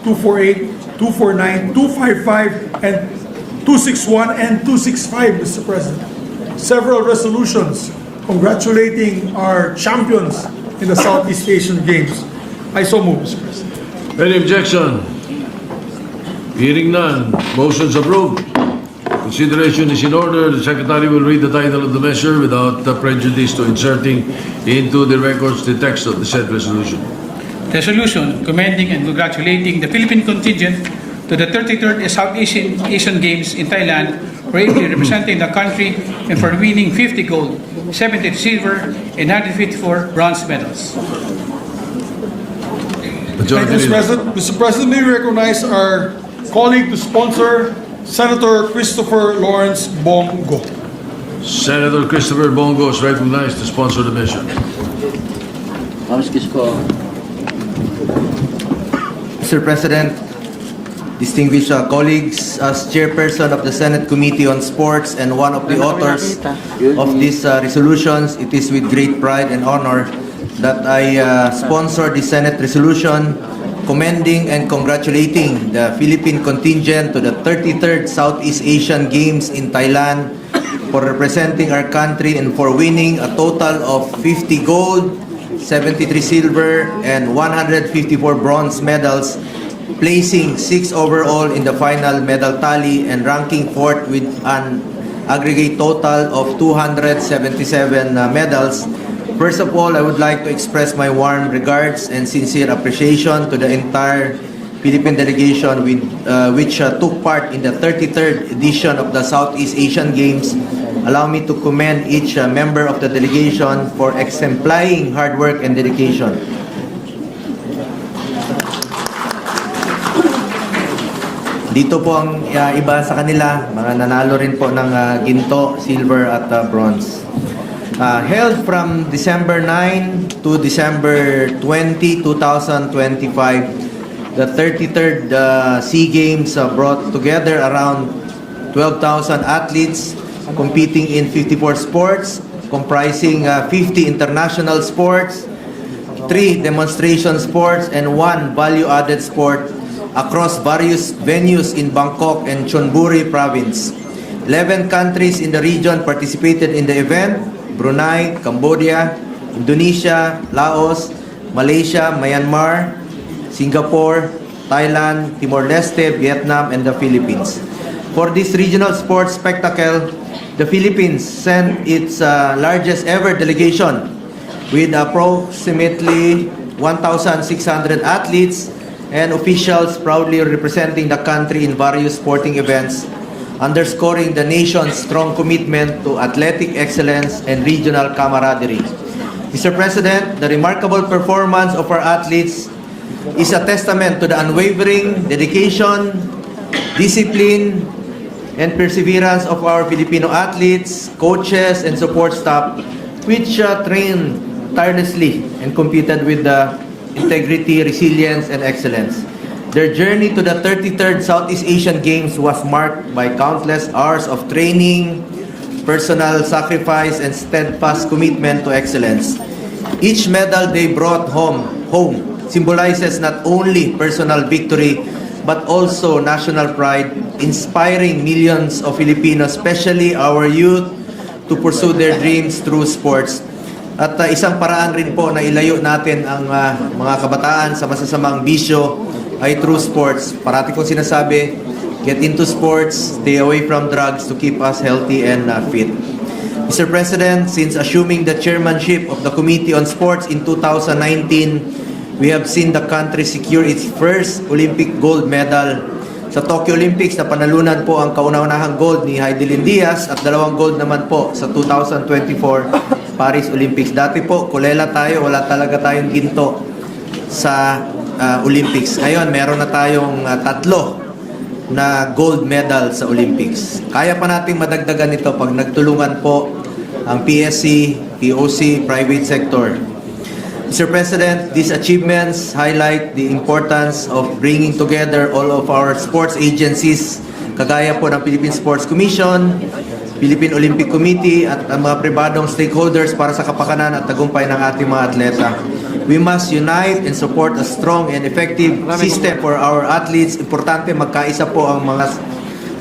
248, 249, 255, and 261 and 265, Mr. President. Several resolutions congratulating our champions in the Southeast Asian Games. I so move, Mr. President. Any objection? Hearing none. Motion's approved. Consideration is in order. The Secretary will read the title of the measure without prejudice to inserting into the records the text of the said resolution. Resolution commending and congratulating the Philippine contingent to the 33rd Southeast Asian Games in Thailand for ably representing the country and for winning 50 gold, 70 silver, and 154 bronze medals. Thank you, Mr. President. Mr. President, may we recognize our colleague to sponsor, Senator Christopher Lawrence Bong Go. Senator Christopher Bong Go is recognized to sponsor the measure. Mr. President, distinguished colleagues, as chairperson of the Senate Committee on Sports and one of the authors of these resolutions, it is with great pride and honor that I sponsor the Senate resolution commending and congratulating the Philippine contingent to the 33rd Southeast Asian Games in Thailand for representing our country and for winning a total of 50 gold, 73 silver, and 154 bronze medals, placing 6 overall in the final medal tally and ranking 4th with an aggregate total of 277 medals. First of all, I would like to express my warm regards and sincere appreciation to the entire Philippine delegation which took part in the 33rd edition of the Southeast Asian Games. Allow me to commend each member of the delegation for exemplifying hard work and dedication. Dito po ang iba sa kanila, mga nanalo rin po ng ginto, silver at bronze. Held from December 9 to December 20, 2025, the 33rd SEA Games brought together around 12,000 athletes competing in 54 sports, comprising 50 international sports, 3 demonstration sports, and 1 value-added sport across various venues in Bangkok and Chonburi province. 11 countries in the region participated in the event: Brunei, Cambodia, Indonesia, Laos, Malaysia, Myanmar, Singapore, Thailand, Timor-Leste, Vietnam, and the Philippines. For this regional sports spectacle, the Philippines sent its largest ever delegation with approximately 1,600 athletes and officials proudly representing the country in various sporting events, underscoring the nation's strong commitment to athletic excellence and regional camaraderie. Mr. President, the remarkable performance of our athletes is a testament to the unwavering dedication, discipline, and perseverance of our Filipino athletes, coaches, and support staff, which trained tirelessly and competed with integrity, resilience, and excellence. Their journey to the 33rd Southeast Asian Games was marked by countless hours of training, personal sacrifice, and steadfast commitment to excellence. Each medal they brought home symbolizes not only personal victory but also national pride, inspiring millions of Filipinos, especially our youth, to pursue their dreams through sports. At isang paraan rin po na ilayo natin ang mga kabataan sa masasamang bisyo ay through sports. Parati kong sinasabi, get into sports, stay away from drugs to keep us healthy and fit. Mr. President, since assuming the chairmanship of the Committee on Sports in 2019, we have seen the country secure its first Olympic gold medal. Sa Tokyo Olympics, napanalunan po ang kauna-unahang gold ni Heidelin Diaz at 2 gold naman po sa 2024 Paris Olympics. Dati po, kulela tayo, wala talaga tayong ginto sa Olympics. Ngayon, meron na tayong 3 na gold medal sa Olympics. Kaya pa nating madagdagan ito pag nagtulungan po ang PSC, POC, private sector. Mr. President, these achievements highlight the importance of bringing together all of our sports agencies, kagaya po ng Philippine Sports Commission, Philippine Olympic Committee, at ang mga pribadong stakeholders para sa kapakanan at tagumpay ng ating mga atleta. We must unite and support a strong and effective system for our athletes. Importante magkaisa po ang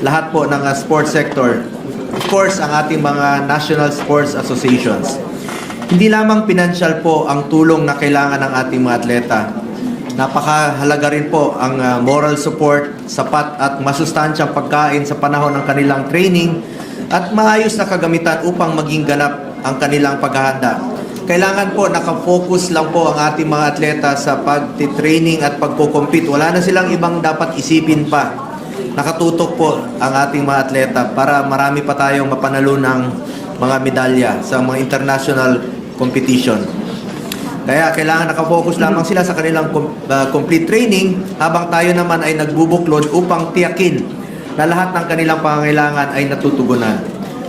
lahat po ng sports sector. Of course, ang ating mga national sports associations. Hindi lamang pinansyal po ang tulong na kailangan ng ating mga atleta. Napakahalaga rin po ang moral support, sapat at masustansyang pagkain sa panahon ng kanilang training at maayos na kagamitan upang maging ganap ang kanilang paghahanda. Kailangan po nakafocus lang po ang ating mga atleta sa pag-training at pagko-compete. Wala na silang ibang dapat isipin pa. Nakatutok po ang ating mga atleta para marami pa tayong mapanalo ng mga medalya sa mga international competition. Kaya kailangan nakafocus lamang sila sa kanilang complete training habang tayo naman ay nagbubuklod upang tiyakin na lahat ng kanilang pangangailangan ay natutugunan.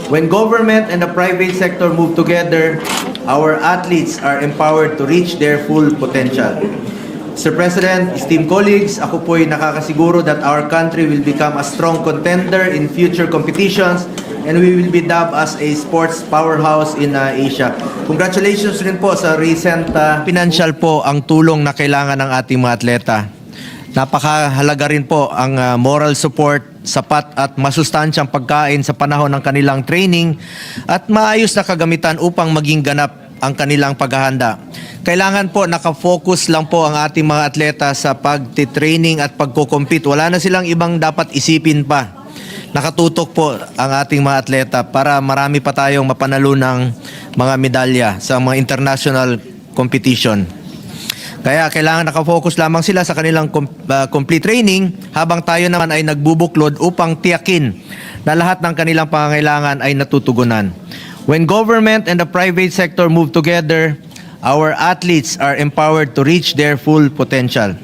When government and the private sector move together, our athletes are empowered to reach their full potential. Mr. President, esteemed colleagues, ako po'y nakakasiguro that our country will become a strong contender in future competitions and we will be dubbed as a sports powerhouse in Asia. Congratulations rin po sa recent financial po ang tulong na kailangan ng ating mga atleta. Napakahalaga rin po ang moral support, sapat at masustansyang pagkain sa panahon ng kanilang training at maayos na kagamitan upang maging ganap ang kanilang paghahanda. Kailangan po nakafocus lang po ang ating mga atleta sa pag-training at pagko-compete. Wala na silang ibang dapat isipin pa. Nakatutok po ang ating mga atleta para marami pa tayong mapanalo ng mga medalya sa mga international competition. Kaya kailangan nakafocus lamang sila sa kanilang complete training habang tayo naman ay nagbubuklod upang tiyakin na lahat ng kanilang pangangailangan ay natutugunan. When government and the private sector move together, our athletes are empowered to reach their full potential.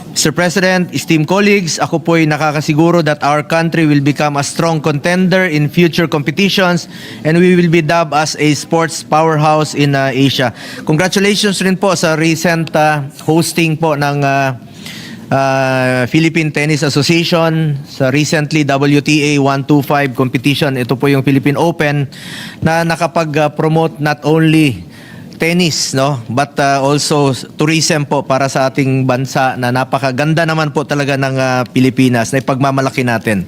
Mr. President, esteemed colleagues, ako po'y nakakasiguro that our country will become a strong contender in future competitions and we will be dubbed as a sports powerhouse in Asia. Congratulations rin po sa recent hosting po ng Philippine Tennis Association sa recently WTA 125 competition. Ito po yung Philippine Open na nakapag-promote not only tennis, no, but also tourism po para sa ating bansa na napakaganda naman po talaga ng Pilipinas na ipagmamalaki natin.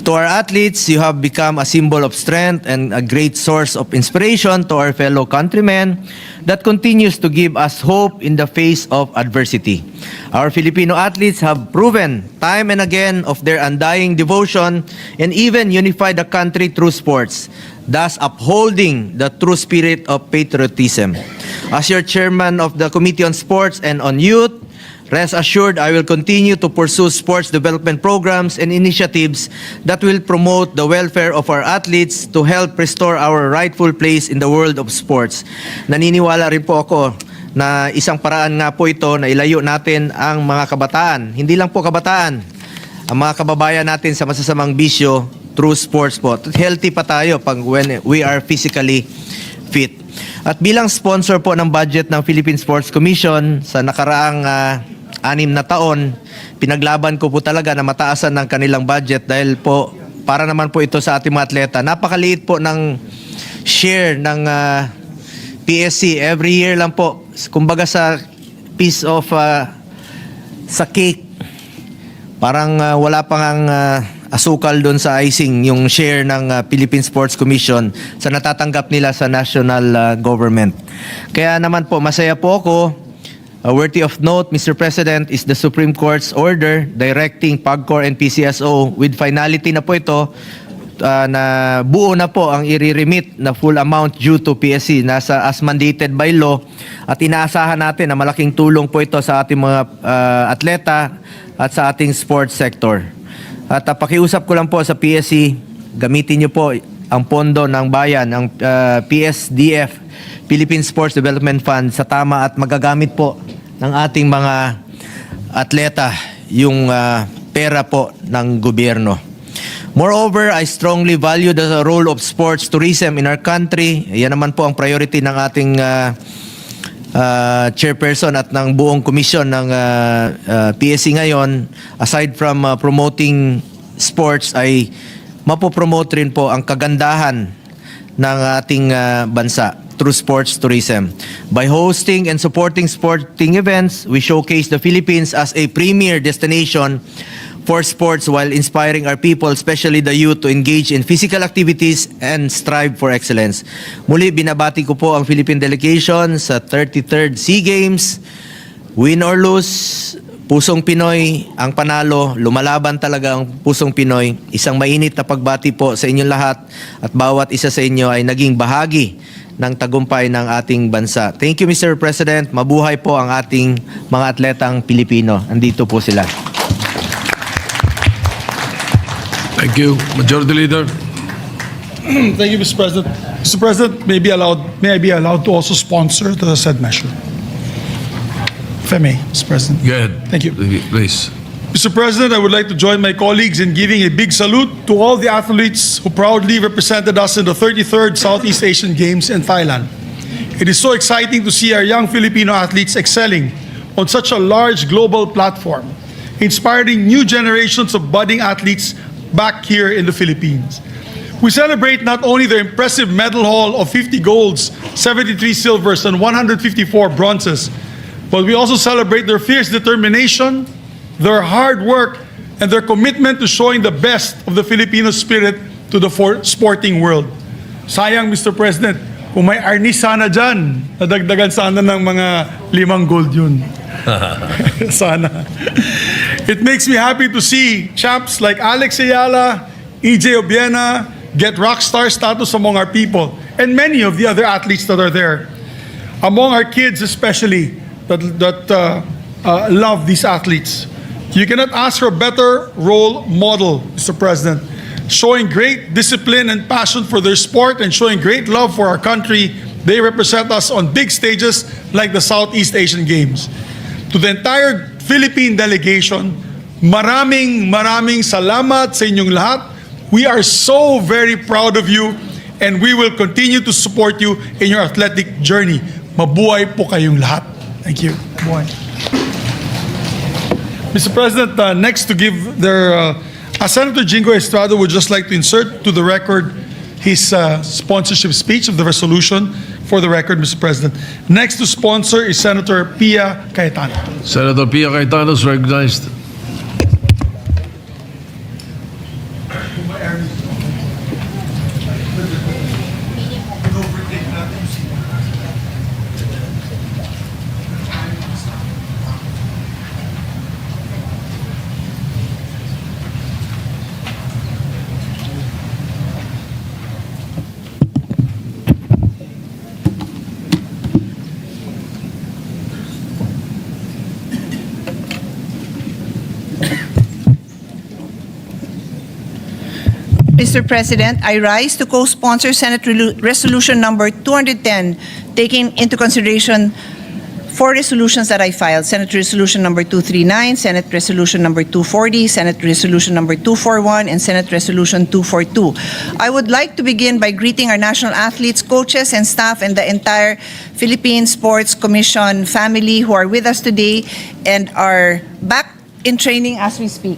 To our athletes, you have become a symbol of strength and a great source of inspiration to our fellow countrymen that continues to give us hope in the face of adversity. Our Filipino athletes have proven time and again of their undying devotion and even unified the country through sports, thus upholding the true spirit of patriotism. As your chairman of the Committee on Sports and on Youth, rest assured I will continue to pursue sports development programs and initiatives that will promote the welfare of our athletes to help restore our rightful place in the world of sports. Naniniwala rin po ako na isang paraan nga po ito na ilayo natin ang mga kabataan. Hindi lang po kabataan, ang mga kababayan natin sa masasamang bisyo through sports po. Healthy pa tayo pag when we are physically fit. At bilang sponsor po ng budget ng Philippine Sports Commission sa nakaraang 6 na taon, pinaglaban ko po talaga na mataasan ng kanilang budget dahil po para naman po ito sa ating mga atleta. Napakaliit po ng share ng PSC. Every year lang po, kumbaga sa piece of sa cake, parang wala pang asukal doon sa icing yung share ng Philippine Sports Commission sa natatanggap nila sa national government. Kaya naman po, masaya po ako. Worthy of note, Mr. President, is the Supreme Court's order directing PAGCOR and PCSO with finality na po ito na buo na po ang i-remit na full amount due to PSC nasa as mandated by law at inaasahan natin na malaking tulong po ito sa ating mga atleta at sa ating sports sector. At pakiusap ko lang po sa PSC, gamitin niyo po ang pondo ng bayan, ang PSDF, Philippine Sports Development Fund, sa tama at magagamit po ng ating mga atleta yung pera po ng gobyerno. Moreover, I strongly value the role of sports tourism in our country. Yan naman po ang priority ng ating chairperson at ng buong komisyon ng PSC ngayon. Aside from promoting sports, ay mapopromote rin po ang kagandahan ng ating bansa. through sports tourism. By hosting and supporting sporting events, we showcase the Philippines as a premier destination for sports while inspiring our people, especially the youth, to engage in physical activities and strive for excellence. Muli, binabati ko po ang Philippine delegation sa 33rd SEA Games. Win or lose, pusong Pinoy ang panalo, lumalaban talaga ang pusong Pinoy. Isang mainit na pagbati po sa inyong lahat at bawat isa sa inyo ay naging bahagi ng tagumpay ng ating bansa. Thank you, Mr. President. Mabuhay po ang ating mga atletang Pilipino. Andito po sila. Thank you. Majority Leader. Thank you, Mr. President. Mr. President, may I be allowed to also sponsor the said measure? If I may, Mr. President. Go ahead. Thank you. Please. Mr. President, I would like to join my colleagues in giving a big salute to all the athletes who proudly represented us in the 33rd Southeast Asian Games in Thailand. It is so exciting to see our young Filipino athletes excelling on such a large global platform, inspiring new generations of budding athletes back here in the Philippines. We celebrate not only their impressive medal haul of 50 golds, 73 silvers, and 154 bronzes, but we also celebrate their fierce determination, their hard work, and their commitment to showing the best of the Filipino spirit to the sporting world. Sayang, Mr. President, kung may arnis sana dyan, nadagdagan sana ng mga 5 gold yun. Sana. It makes me happy to see champs like Alex Ayala, EJ Obiena get rock star status among our people, and many of the other athletes that are there. Among our kids especially, that love these athletes. You cannot ask for a better role model, Mr. President, showing great discipline and passion for their sport and showing great love for our country. They represent us on big stages like the Southeast Asian Games. To the entire Philippine delegation, maraming salamat sa inyong lahat. We are so very proud of you and we will continue to support you in your athletic journey. Mabuhay po kayong lahat. Thank you. Mabuhay. Mr. President, next to give their, Senator Jingo Estrada would just like to insert to the record his sponsorship speech of the resolution for the record, Mr. President. Next to sponsor is Senator Pia Cayetano. Senator Pia Cayetano is recognized. Mr. President, I rise to co-sponsor Senate Resolution number 210, taking into consideration 4 resolutions that I filed: Senate Resolution number 239, Senate Resolution number 240, Senate Resolution number 241, and Senate Resolution 242. I would like to begin by greeting our national athletes, coaches, and staff, and the entire Philippine Sports Commission family who are with us today and are back in training as we speak.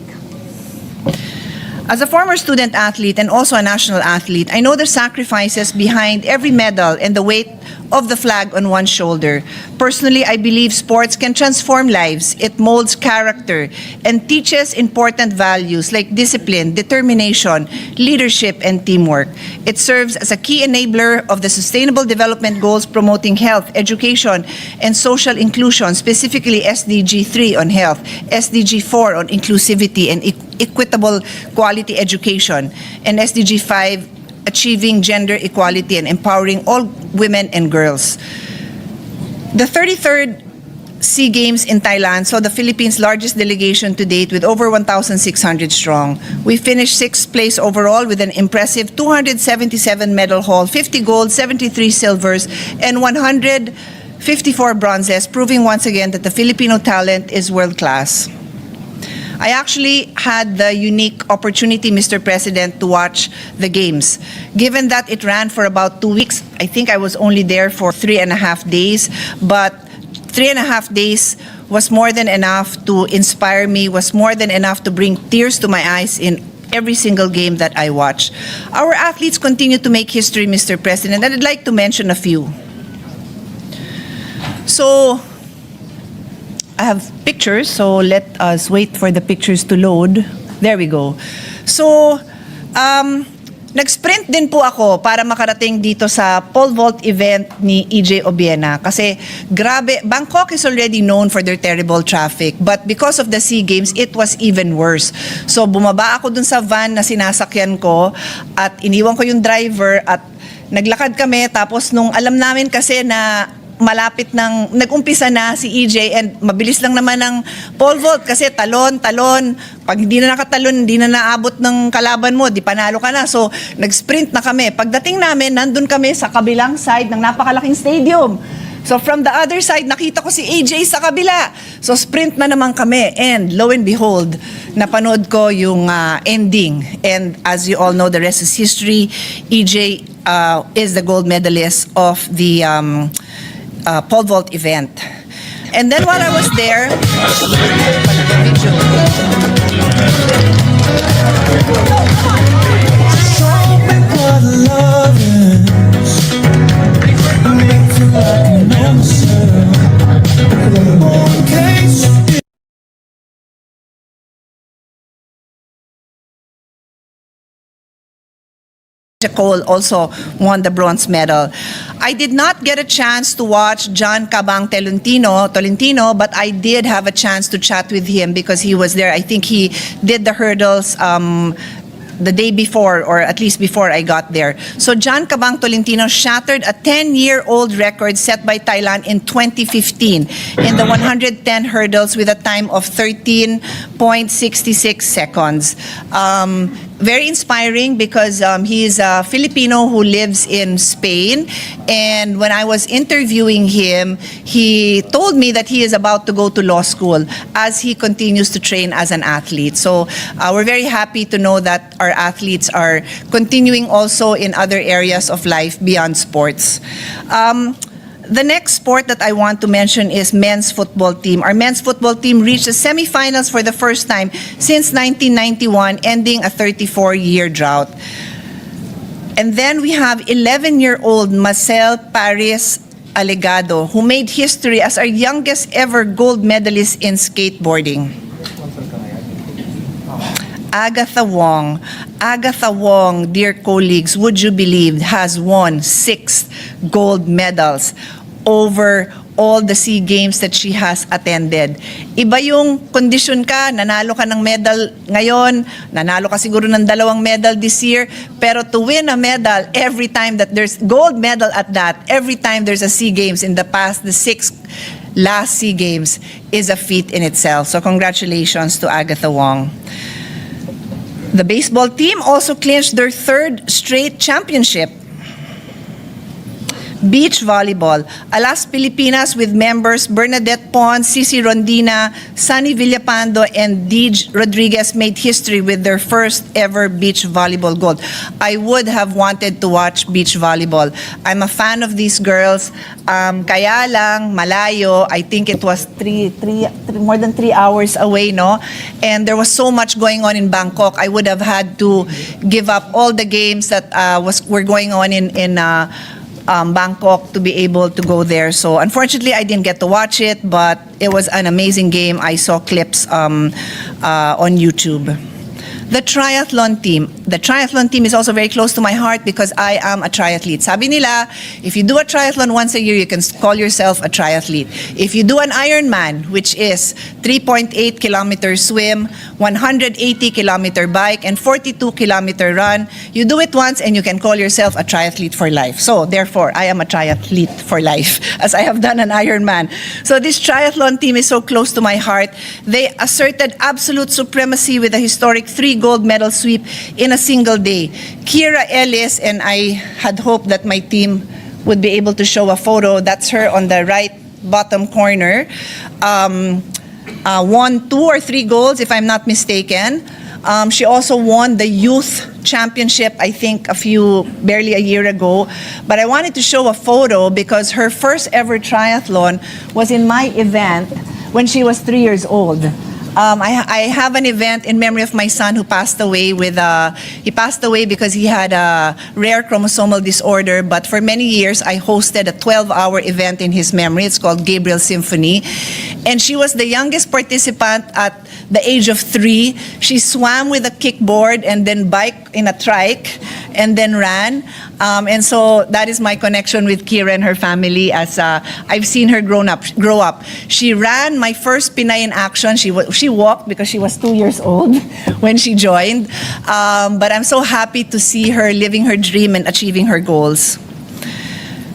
As a former student athlete and also a national athlete, I know the sacrifices behind every medal and the weight of the flag on one's shoulder. Personally, I believe sports can transform lives. It molds character and teaches important values like discipline, determination, leadership, and teamwork. It serves as a key enabler of the Sustainable Development Goals promoting health, education, and social inclusion, specifically SDG 3 on health, SDG 4 on inclusivity and equitable quality education, and SDG 5 achieving gender equality and empowering all women and girls. The 33rd SEA Games in Thailand saw the Philippines' largest delegation to date with over 1,600 strong. We finished 6th place overall with an impressive 277 medal haul, 50 gold, 73 silvers, and 154 bronzes, proving once again that the Filipino talent is world-class. I actually had the unique opportunity, Mr. President, to watch the games. Given that it ran for about 2 weeks, I think I was only there for 3.5 days, but 3.5 days was more than enough to inspire me, was more than enough to bring tears to my eyes in every single game that I watched. Our athletes continue to make history, Mr. President, and I'd like to mention a few. So, I have pictures, so let us wait for the pictures to load. There we go. So, nag-sprint din po ako para makarating dito sa pole vault event ni EJ Obiena. Kasi grabe, Bangkok is already known for their terrible traffic. But because of the SEA Games, it was even worse. So, bumaba ako dun sa van na sinasakyan ko at iniwan ko yung driver at naglakad kami. Tapos nung alam namin kasi na malapit ng nag-umpisa na si EJ and mabilis lang naman ang pole vault kasi talon. Pag hindi na nakatalon, hindi na naabot ng kalaban mo, di panalo ka na. So, nag-sprint na kami. Pagdating namin, nandun kami sa kabilang side ng napakalaking stadium. So, from the other side, nakita ko si EJ sa kabila. So, sprint na naman kami. And lo and behold, napanood ko yung ending. And as you all know, the rest is history. EJ is the gold medalist of the pole vault event. And then while I was there, Cole also won the bronze medal. I did not get a chance to watch John Cabang Tolentino, but I did have a chance to chat with him because he was there. I think he did the hurdles the day before, or at least before I got there. So John Cabang Tolentino shattered a 10-year-old record set by Thailand in 2015 in the 110 hurdles with a time of 13.66 seconds. Very inspiring because he is a Filipino who lives in Spain, and when I was interviewing him, he told me that he is about to go to law school as he continues to train as an athlete. So we're very happy to know that our athletes are continuing also in other areas of life beyond sports. The next sport that I want to mention is men's football team. Our men's football team reached the semifinals for the first time since 1991, ending a 34-year drought. And then we have 11-year-old Marcel Paris Alegado, who made history as our youngest ever gold medalist in skateboarding. Agatha Wong, dear colleagues, would you believe, has won 6 gold medals over all the SEA Games that she has attended. Iba yung condition ka, nanalo ka ng medal ngayon, nanalo ka siguro ng 2 medal this year, pero to win a medal every time that there's gold medal at that, every time there's a SEA Games in the past, the 6 last SEA Games is a feat in itself. So congratulations to Agatha Wong. The baseball team also clinched their 3rd straight championship. Beach volleyball, Alas Pilipinas with members Bernadette Pons, Cici Rondina, Sunny Villapando, and Deej Rodriguez made history with their first ever beach volleyball gold. I would have wanted to watch beach volleyball. I'm a fan of these girls. Kaya lang, malayo. I think it was more than 3 hours away, no? And there was so much going on in Bangkok. I would have had to give up all the games that were going on in Bangkok to be able to go there. So unfortunately, I didn't get to watch it, but it was an amazing game. I saw clips on YouTube. The triathlon team. The triathlon team is also very close to my heart because I am a triathlete. Sabi nila, if you do a triathlon once a year, you can call yourself a triathlete. If you do an Ironman, which is 3.8 kilometer swim, 180 kilometer bike, and 42 kilometer run, you do it once and you can call yourself a triathlete for life. So therefore, I am a triathlete for life as I have done an Ironman. So this triathlon team is so close to my heart. They asserted absolute supremacy with a historic 3 gold medal sweep in a single day. Kira Ellis, and I had hoped that my team would be able to show a photo. That's her on the right bottom corner. Won 2 or 3 golds, if I'm not mistaken. She also won the youth championship, I think, barely a year ago. But I wanted to show a photo because her first ever triathlon was in my event when she was 3 years old. I have an event in memory of my son who passed away he passed away because he had a rare chromosomal disorder, but for many years I hosted a 12-hour event in his memory. It's called Gabriel Symphony. And she was the youngest participant at the age of 3. She swam with a kickboard and then bike in a trike and then ran. And so that is my connection with Kira and her family, as I've seen her grow up. She ran my first Pinay in Action. She walked because she was 2 years old when she joined. But I'm so happy to see her living her dream and achieving her goals.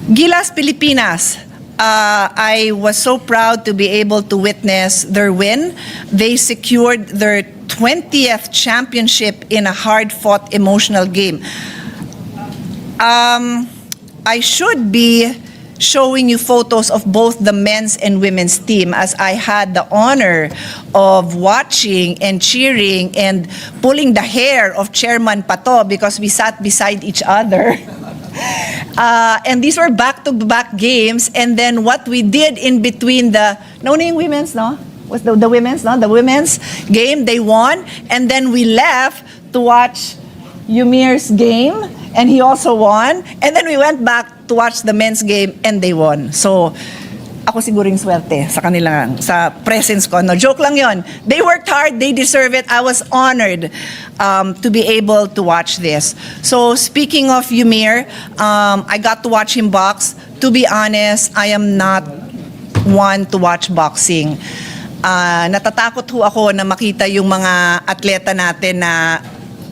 Gilas Pilipinas. I was so proud to be able to witness their win. They secured their 20th championship in a hard-fought, emotional game. I should be showing you photos of both the men's and women's team, as I had the honor of watching and cheering and pulling the hair of Chairman Pato because we sat beside each other. And these were back-to-back games. And then what we did in between the women's, no? Was the women's, no? The women's game, they won. And then we left to watch Yumir's game, and he also won. And then we went back to watch the men's game, and they won. So, ako siguro yung swerte sa kanila, sa presence ko. No, joke lang yon. They worked hard, they deserve it. I was honored to be able to watch this. So, speaking of Yumir, I got to watch him box. To be honest, I am not one to watch boxing. Natatakot ho ako na makita yung mga atleta natin na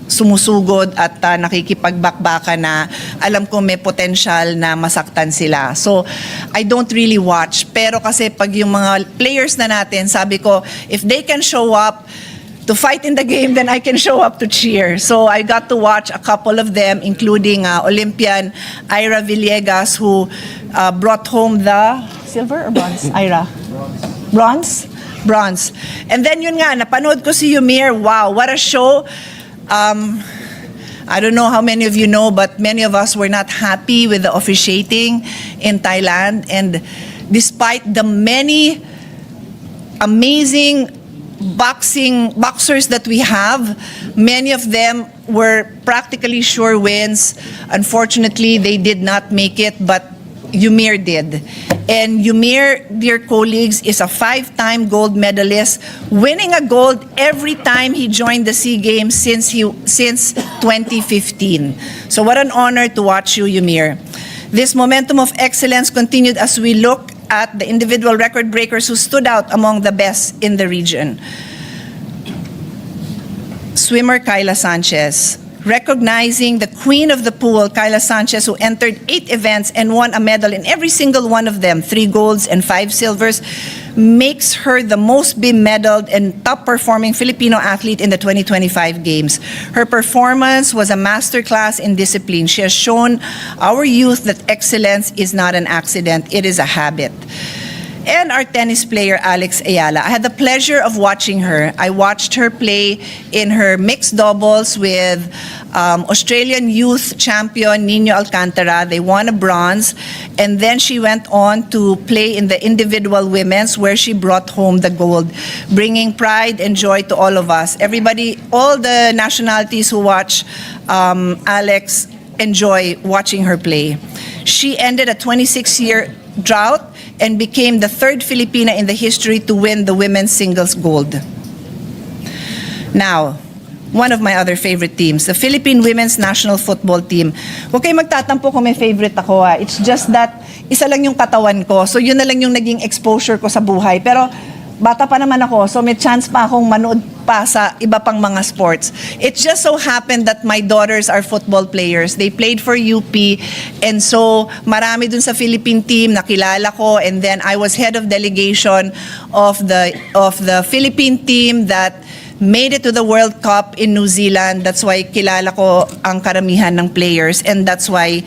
sumusugod at nakikipagbakbaka na alam ko may potential na masaktan sila. So, I don't really watch. Pero kasi pag yung mga players na natin, sabi ko, if they can show up to fight in the game, then I can show up to cheer. So, I got to watch a couple of them, including Olympian Ira Villegas, who brought home the silver or bronze? Ira? Bronze? Bronze. And then yun nga, napanood ko si Yumir. Wow, what a show. I don't know how many of you know, but many of us were not happy with the officiating in Thailand. And despite the many amazing boxers that we have, many of them were practically sure wins. Unfortunately, they did not make it, but Yumir did. And Yumir, dear colleagues, is a 5-time gold medalist, winning a gold every time he joined the SEA Games since 2015. So what an honor to watch you, Yumir. This momentum of excellence continued as we look at the individual record breakers who stood out among the best in the region. Swimmer Kyla Sanchez. Recognizing the queen of the pool, Kyla Sanchez, who entered 8 events and won a medal in every single one of them, 3 golds and 5 silvers, makes her the most bemedaled and top-performing Filipino athlete in the 2025 Games. Her performance was a masterclass in discipline. She has shown our youth that excellence is not an accident, it is a habit. And our tennis player, Alex Ayala. I had the pleasure of watching her. I watched her play in her mixed doubles with Australian youth champion Nino Alcantara. They won a bronze. And then she went on to play in the individual women's, where she brought home the gold, bringing pride and joy to all of us. Everybody, all the nationalities who watch Alex enjoy watching her play. She ended a 26-year drought and became the 3rd Filipina in the history to win the women's singles gold. Now, one of my other favorite teams, the Philippine Women's National Football Team. Huwag kayo magtatampo kung may favorite ako. It's just that isa lang yung katawan ko. So yun na lang yung naging exposure ko sa buhay. Pero bata pa naman ako, so may chance pa akong manood pa sa iba pang mga sports. It just so happened that my daughters are football players. They played for UP, and so marami dun sa Philippine team nakilala ko, and then I was head of delegation of the Philippine team that made it to the World Cup in New Zealand. That's why kilala ko ang karamihan ng players, and that's why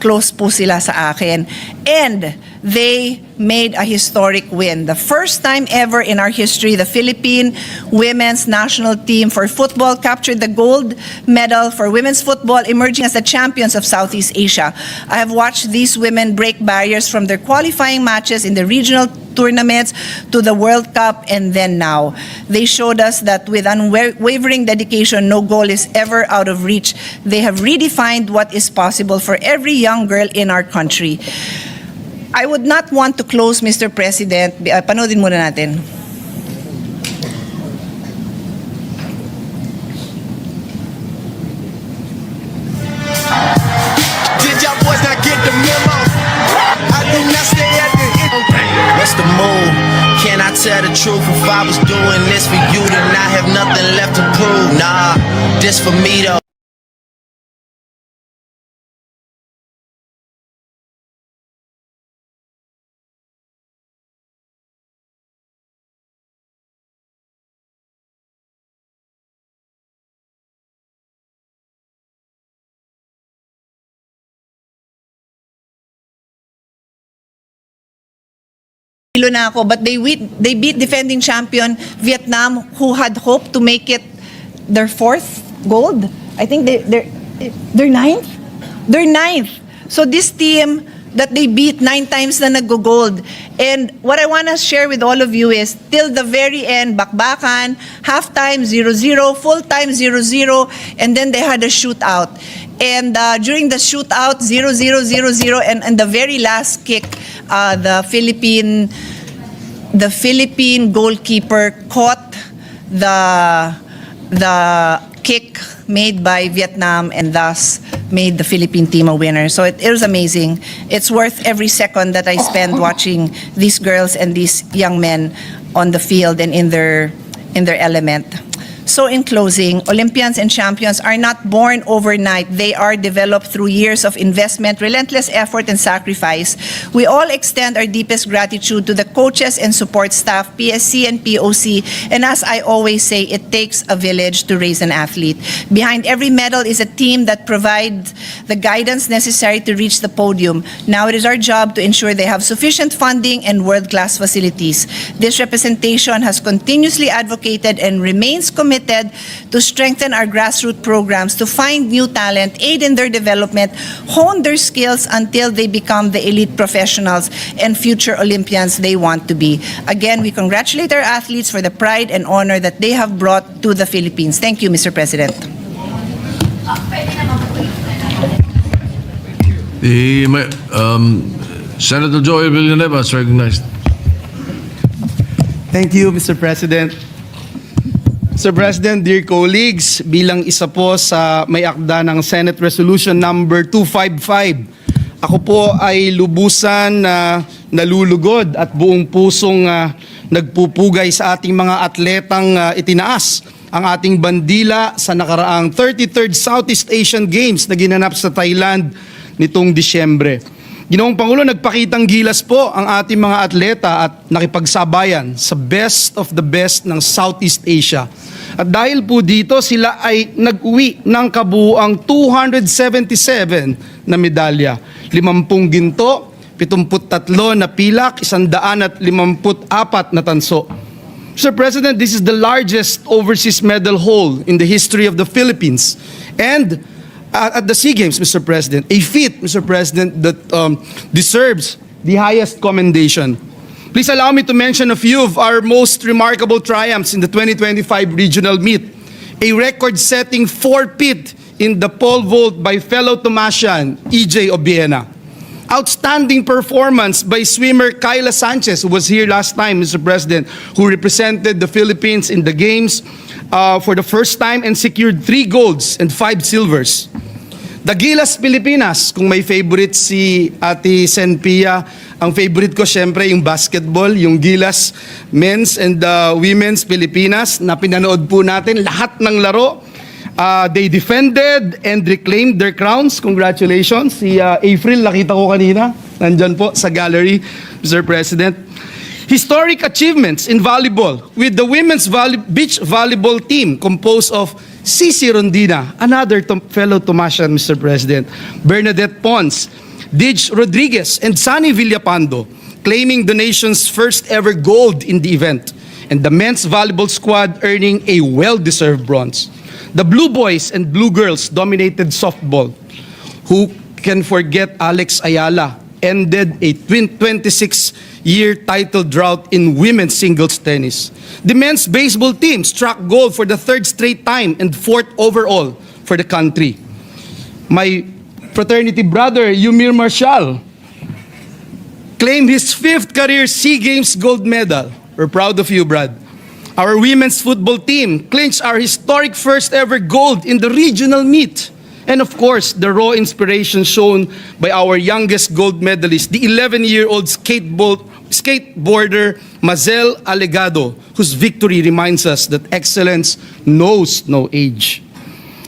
close po sila sa akin. And they made a historic win. The first time ever in our history, the Philippine women's national team for football captured the gold medal for women's football, emerging as the champions of Southeast Asia. I have watched these women break barriers from their qualifying matches in the regional tournaments to the World Cup, and then now. They showed us that with unwavering dedication, no goal is ever out of reach. They have redefined what is possible for every young girl in our country. I would not want to close, Mr. President. Panoodin muna natin. Did y'all boys not get the memo? I do not stay at the What's the move? Can I tell the truth? If I was doing this for you, then I have nothing left to prove. Nah, this for me though. Na ako, but they beat defending champion Vietnam, who had hoped to make it their fourth gold. I think they're ninth. They're ninth. So this team that they beat 9 times na nag-gold. And what I want to share with all of you is till the very end, bakbakan, halftime 0-0, full time 0-0, and then they had a shootout. And during the shootout, 0-0, 0-0, and the very last kick, the Philippine goalkeeper caught the kick made by Vietnam and thus made the Philippine team a winner. So it was amazing. It's worth every second that I spend watching these girls and these young men on the field and in their element. So in closing, Olympians and champions are not born overnight. They are developed through years of investment, relentless effort, and sacrifice. We all extend our deepest gratitude to the coaches and support staff, PSC and POC, and as I always say, it takes a village to raise an athlete. Behind every medal is a team that provides the guidance necessary to reach the podium. Now it is our job to ensure they have sufficient funding and world-class facilities. This representation has continuously advocated and remains committed to strengthen our grassroots programs, to find new talent, aid in their development, hone their skills until they become the elite professionals and future Olympians they want to be. Again, we congratulate our athletes for the pride and honor that they have brought to the Philippines. Thank you, Mr. President. Senator Joel Villanueva is recognized. Thank you, Mr. President. Mr. President, dear colleagues, bilang isa po sa may akda ng Senate Resolution number 255, ako po ay lubusan na nalulugod at buong pusong nagpupugay sa ating mga atletang itinaas ang ating bandila sa nakaraang 33rd Southeast Asian Games na ginanap sa Thailand nitong Disyembre. Ginoong Pangulo, nagpakitang gilas po ang ating mga atleta at nakipagsabayan sa best of the best ng Southeast Asia. At dahil po dito, sila ay nag-uwi ng kabuuang 277 na medalya. 50 ginto, 73 na pilak, 154 na tanso. Mr. President, this is the largest overseas medal haul in the history of the Philippines. And at the SEA Games, Mr. President, a feat, Mr. President, that deserves the highest commendation. Please allow me to mention a few of our most remarkable triumphs in the 2025 regional meet. A record-setting 4-peat in the pole vault by fellow Tomasian, EJ Obiena. Outstanding performance by swimmer Kyla Sanchez, who was here last time, Mr. President, who represented the Philippines in the Games for the first time and secured 3 golds and 5 silvers. The Gilas Pilipinas, kung may favorite si Ate Senpia, ang favorite ko syempre yung basketball, yung Gilas Men's and Women's Pilipinas na pinanood po natin lahat ng laro. They defended and reclaimed their crowns. Congratulations. Si April, nakita ko kanina. Nandyan po sa gallery, Mr. President. Historic achievements in volleyball with the women's beach volleyball team composed of Cici Rondina, another fellow Tomasian, Mr. President, Bernadette Pons, Dij Rodriguez, and Sunny Villapando. claiming the nation's first ever gold in the event, and the men's volleyball squad earning a well-deserved bronze. The Blue Boys and Blue Girls dominated softball. Who can forget Alex Ayala ended a 26-year title drought in women's singles tennis. The men's baseball team struck gold for the third straight time and fourth overall for the country. My fraternity brother, Yumir Marshall, claimed his 5th career SEA Games gold medal. We're proud of you, Brad. Our women's football team clinched our historic first ever gold in the regional meet. And of course, the raw inspiration shown by our youngest gold medalist, the 11-year-old skateboarder Mazel Alegado, whose victory reminds us that excellence knows no age.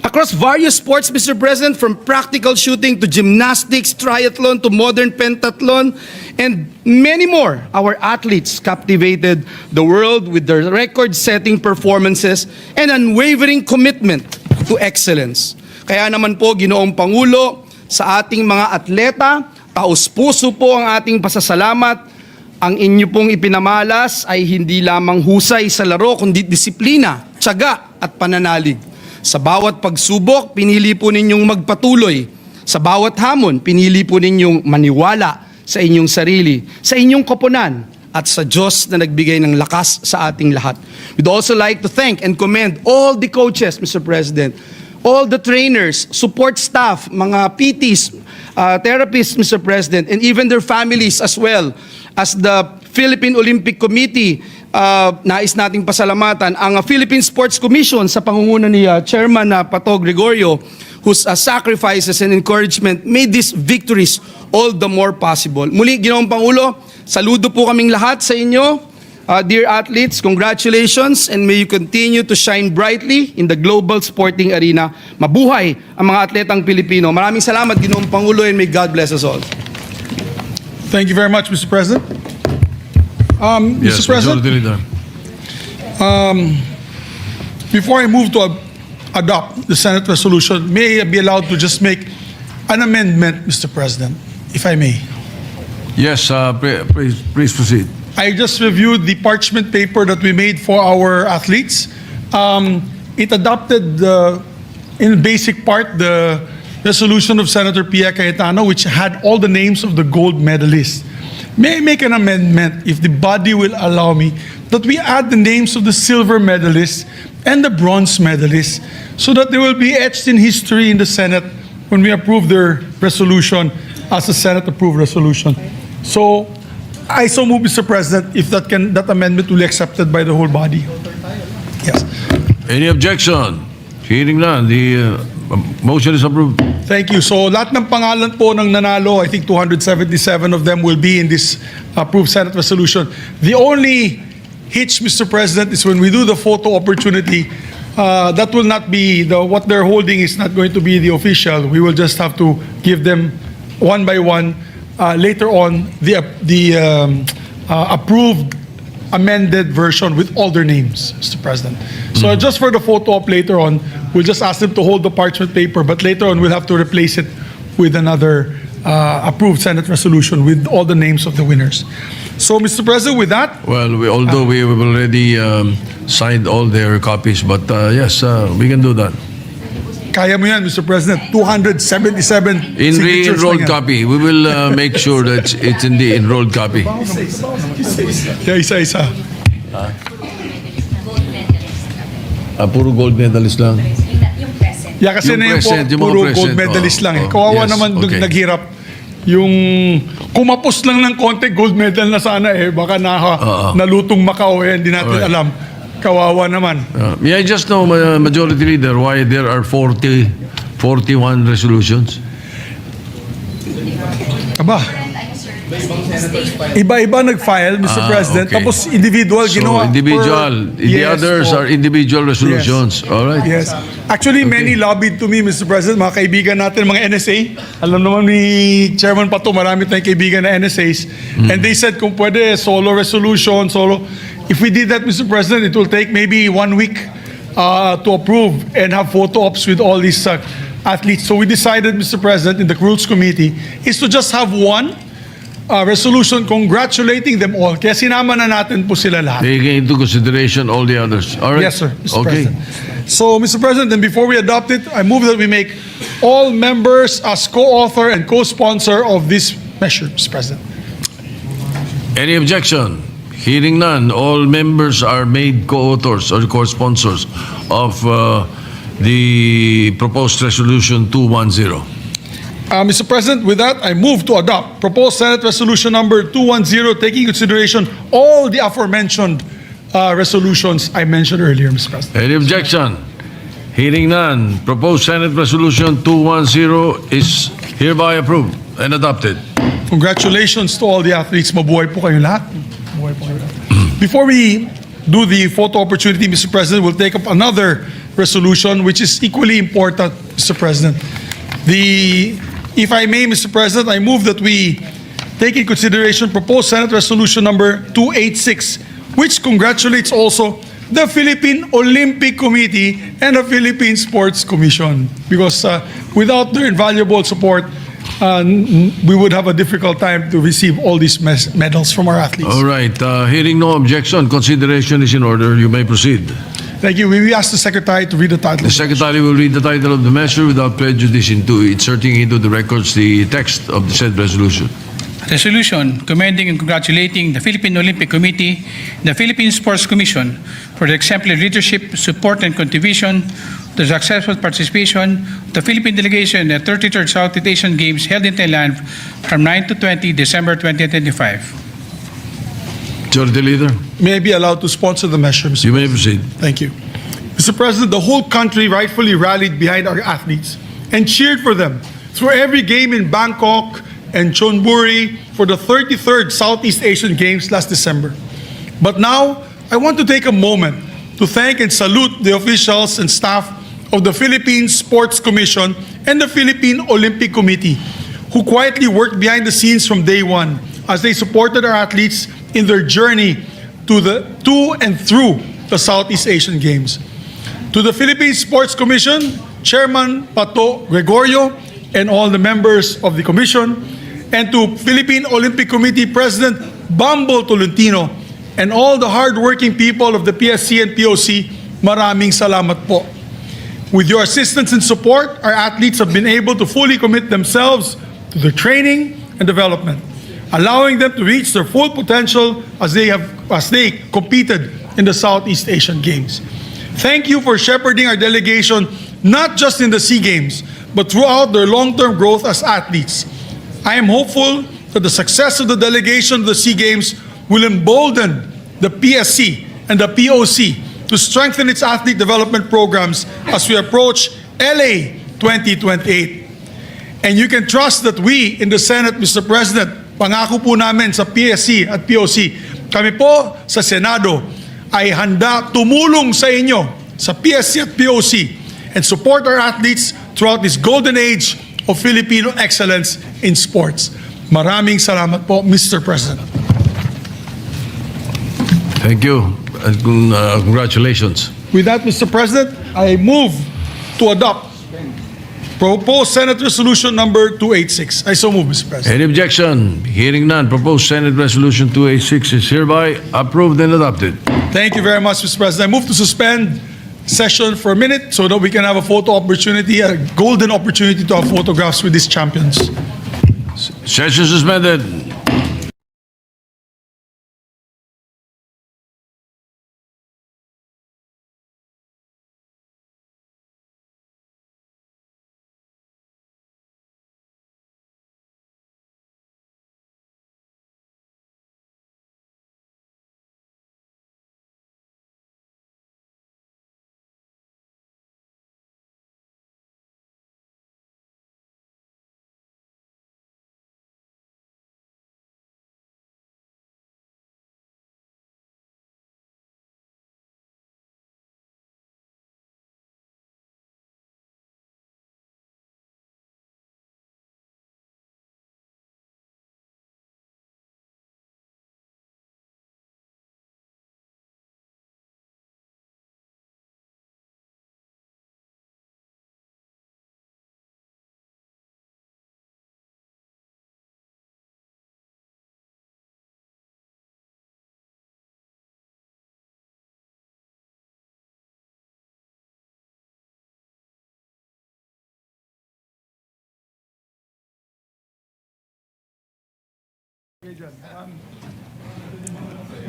Across various sports, Mr. President, from practical shooting to gymnastics, triathlon to modern pentathlon, and many more, our athletes captivated the world with their record-setting performances and unwavering commitment to excellence. Kaya naman po, Ginoong Pangulo, sa ating mga atleta, taos-puso po ang ating pasasalamat. Ang inyo pong ipinamalas ay hindi lamang husay sa laro, kundi disiplina, tiyaga at pananalig. Sa bawat pagsubok, pinili po ninyong magpatuloy. Sa bawat hamon, pinili po ninyong maniwala sa inyong sarili, sa inyong koponan, at sa Diyos na nagbigay ng lakas sa ating lahat. We'd also like to thank and commend all the coaches, Mr. President, all the trainers, support staff, mga PTs, therapists, Mr. President, and even their families as well. As the Philippine Olympic Committee, nais nating pasalamatan ang Philippine Sports Commission sa pangunguna ni Chairman Pato Gregorio, whose sacrifices and encouragement made these victories all the more possible. Muli, Ginoong Pangulo, saludo po kaming lahat sa inyo. Dear athletes, congratulations and may you continue to shine brightly in the global sporting arena. Mabuhay ang mga atletang Pilipino. Maraming salamat, Ginoong Pangulo, and may God bless us all. Thank you very much, Mr. President. Yes, Mr. President, Majority Leader. before I move to adopt the Senate resolution, may I be allowed to just make an amendment, Mr. President, if I may? Yes, please proceed. I just reviewed the parchment paper that we made for our athletes. It adopted, in basic part, the resolution of Senator Pia Cayetano, which had all the names of the gold medalists. May I make an amendment, if the body will allow me, that we add the names of the silver medalists and the bronze medalists, so that they will be etched in history in the Senate when we approve their resolution as a Senate-approved resolution. So, I so move, Mr. President, if that amendment will be accepted by the whole body. Yes. Any objection? Hearing none, the motion is approved. Thank you. So lahat ng pangalan po ng nanalo, I think 277 of them will be in this approved Senate resolution. The only hitch, Mr. President, is when we do the photo opportunity, that will not be, what they're holding is not going to be the official. We will just have to give them one by one. Later on, the approved amended version with all their names, Mr. President. So just for the photo op later on, we'll just ask them to hold the parchment paper, but later on we'll have to replace it with another approved Senate resolution with all the names of the winners. So, Mr. President, with that, Well, although we have already signed all their copies, but yes, we can do that. kaya mo yan, Mr. President, 277 In the signatures enrolled lang yan. copy, we will make sure that it's in the enrolled copy. Yeah, isa-isa. Puro gold medalist lang. Yung present. Yeah, kasi Yung na yun po, present, yung mga puro present, gold medalist lang eh. oh, Kawawa yes, naman okay. naghirap. Yung kumapos lang ng konti, gold medal na sana eh. Baka nalutong Macau eh, hindi natin Alright. alam. Kawawa naman. May I just know, Majority Leader, why there are 41 resolutions? Aba, iba-iba nag-file, Mr. President. okay. Tapos individual So, ginawa. individual. The others are individual resolutions. All right? Yes. Actually, many lobbied to me, Mr. President, mga kaibigan natin, mga NSA. Alam naman ni Chairman Pato, marami tayong kaibigan na NSAs. And they said, kung pwede, solo resolution, solo. If we did that, Mr. President, it will take maybe 1 week to approve and have photo ops with all these athletes. So we decided, Mr. President, in the Rules Committee, is to just have one resolution congratulating them all. Kaya sinama na natin po sila lahat. Taking into consideration all the others. All right? Yes, sir, Mr. Okay. President. So, Mr. President, and before we adopt it, I move that we make all members as co-author and co-sponsor of this measure, Mr. President. Any objection? Hearing none, all members are made co-authors or co-sponsors of the proposed resolution 210. Mr. President, with that, I move to adopt proposed Senate Resolution number 210, taking into consideration all the aforementioned resolutions I mentioned earlier, Mr. President. Any objection? Hearing none, proposed Senate Resolution 210 is hereby approved and adopted. Congratulations to all the athletes. Mabuhay po kayo lahat. Mabuhay po kayo lahat. Before we do the photo opportunity, Mr. President, we'll take up another resolution which is equally important, Mr. President. If I may, Mr. President, I move that we take in consideration proposed Senate Resolution number 286, which congratulates also the Philippine Olympic Committee and the Philippine Sports Commission. Because without their invaluable support, we would have a difficult time to receive all these medals from our athletes. All right. Hearing no objection, consideration is in order. You may proceed. Thank you. We ask the Secretary to read the title. The Secretary will read the title of the measure without prejudice into inserting into the records the text of the said resolution. Resolution commending and congratulating the Philippine Olympic Committee, the Philippine Sports Commission for the exemplary leadership, support, and contribution to the successful participation of the Philippine delegation at 33rd Southeast Asian Games held in Thailand from 9 to 20 December 2025. Majority Leader, May I be allowed to sponsor the measure, Mr. you may proceed. Thank you. Mr. President, the whole country rightfully rallied behind our athletes and cheered for them through every game in Bangkok and Chonburi for the 33rd Southeast Asian Games last December. But now, I want to take a moment to thank and salute the officials and staff of the Philippine Sports Commission and the Philippine Olympic Committee, who quietly worked behind the scenes from day one as they supported our athletes in their journey to and through the Southeast Asian Games. To the Philippine Sports Commission, Chairman Pato Gregorio, and all the members of the Commission, and to Philippine Olympic Committee President Bambo Tolentino, and all the hardworking people of the PSC and POC, maraming salamat po. With your assistance and support, our athletes have been able to fully commit themselves to their training and development, allowing them to reach their full potential as they competed in the Southeast Asian Games. Thank you for shepherding our delegation not just in the SEA Games, but throughout their long-term growth as athletes. I am hopeful that the success of the delegation of the SEA Games will embolden the PSC and the POC to strengthen its athlete development programs as we approach LA 2028. And you can trust that we in the Senate, Mr. President, pangako po namin sa PSC at POC, kami po sa Senado ay handa tumulong sa inyo sa PSC at POC and support our athletes throughout this golden age of Filipino excellence in sports. Maraming salamat po, Mr. President. Thank you. And congratulations. With that, Mr. President, I move to adopt proposed Senate Resolution number 286. I so move, Mr. President. Any objection? Hearing none, proposed Senate Resolution 286 is hereby approved and adopted. Thank you very much, Mr. President. I move to suspend session for a minute so that we can have a photo opportunity, a golden opportunity to have photographs with these champions. Session suspended.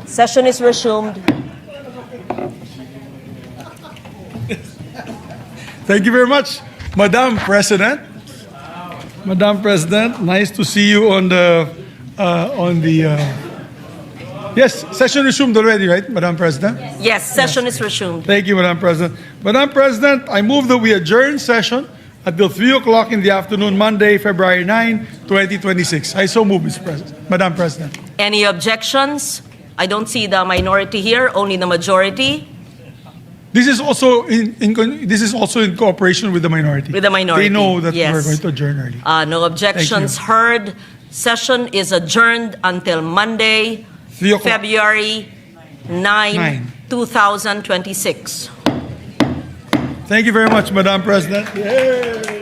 Session is resumed. Thank you very much, Madam President. Madam President, nice to see you on the yes, session resumed already, right, Madam President? Yes, session is resumed. Thank you, Madam President. Madam President, I move that we adjourn session until 3 o'clock in the afternoon, Monday, February 9, 2026. I so move, Mr. President. Madam President. Any objections? I don't see the minority here, only the majority. This is also in cooperation with the minority. With the minority, They know that yes. we're going to adjourn early. No objections Thank heard. Session is adjourned until Monday, 3 o'clock. February 9, 9. 2026. Thank you very much, Madam President. Yay.